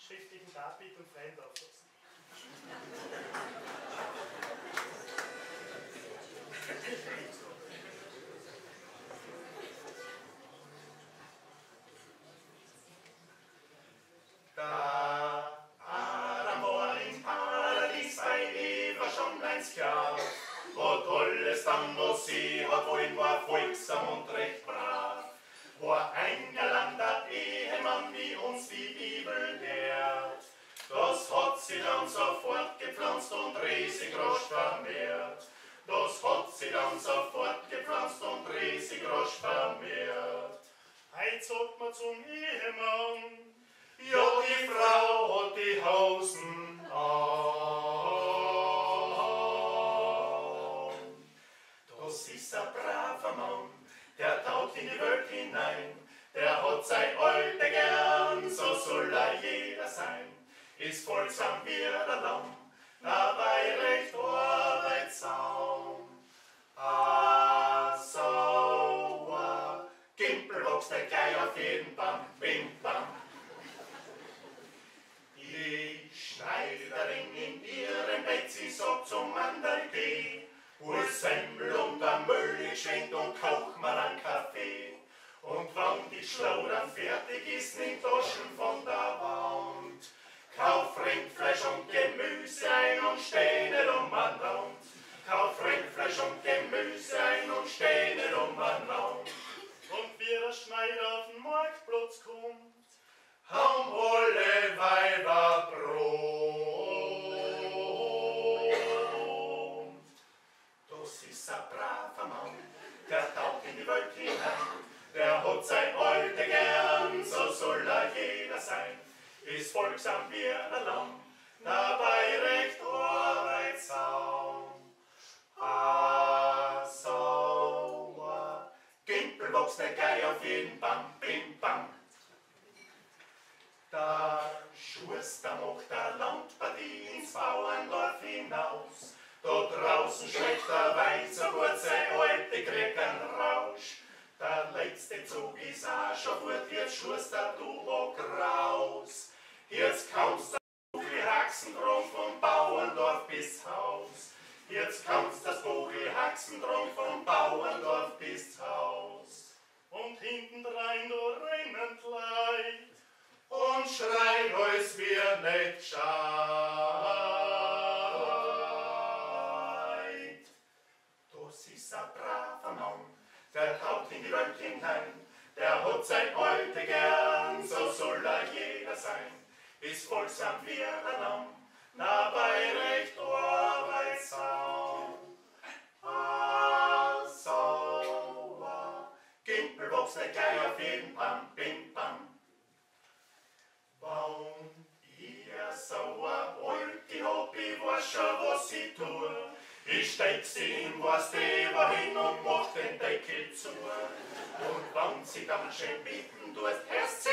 schriftlichen Darbietung freien Lauf lassen. Da Adam war ins Paradies bei Eva schon ein Sklav, wo tolles dann, was sie hat, wohin war folgsam und recht brav, war ein galanter Ehemann, wie uns die Bibel lehrt. Das hat sie dann sofort gepflanzt und riesig rasch vermehrt. Das hat sie dann sofort gepflanzt und riesig rasch vermehrt. Heut sagt man zum Ehemann, ja, die Frau hat die Hosen an. Das ist ein braver Mann, der taugt in die Welt hinein. Der hat sein Alte gern, so soll jeder sein. Ist folgsam wie der Lamm, dabei recht arbeitsam. So Gimpel wächst der gleich auf jeden Baum, bim bam. Die Schneiderin in ihrem Bett, sie sagt zum Mandel, geh, hol Semmel und ein Müll geschwenkt und koch mal einen Kaffee. Und wann die Schlau dann fertig ist, nimmt Taschen von der Wand. Kauf Rindfleisch und Gemüse ein und steh nicht umeinander. Kauf Rindfleisch und Gemüse ein und steh nicht umeinander. und wie der Schneider auf den Marktplatz kommt, haben alle Weiber Brot. Das ist ein braver Mann, der taucht in die Welt hinein. Der hat sein Alte gern, so soll jeder sein. Ist folgsam wie ein Lamm, dabei recht arbeitsam. So Gimpel wächst der gleich auf jeden Baum, bim bam. Da Schuster macht der Landpartie ins Bauerndorf hinaus. Da draußen schlägt der Wein, so gut sein Alte kriegt einen Rausch. Der letzte Zug ist auch schon gut, jetzt Schuster, du hock raus. Jetzt kannst du Buchelhaxen drum vom Bauerndorf bis Haus. Jetzt kannst das Buchelhaxen drum vom Bauerndorf bis Haus. und hintendrein da rennen Leid, Und schreien, als wir nicht scheit. Das ist ein braver Mann, der taucht in die Welt hinein. Der hat sein Alte gern, so soll jeder sein. Ist folgsam wie ein Lamm, dabei recht arbeitsam. So Gimpel wächst nicht gleich auf jeden Baum, bim bam. Baum, ihr sauer Alte hab, ich weiß schon, was ich tue. Ich steck sie in was drüber hin und mach den Deckel zu. Und wenn sie dann schön bitten tust, hörst sie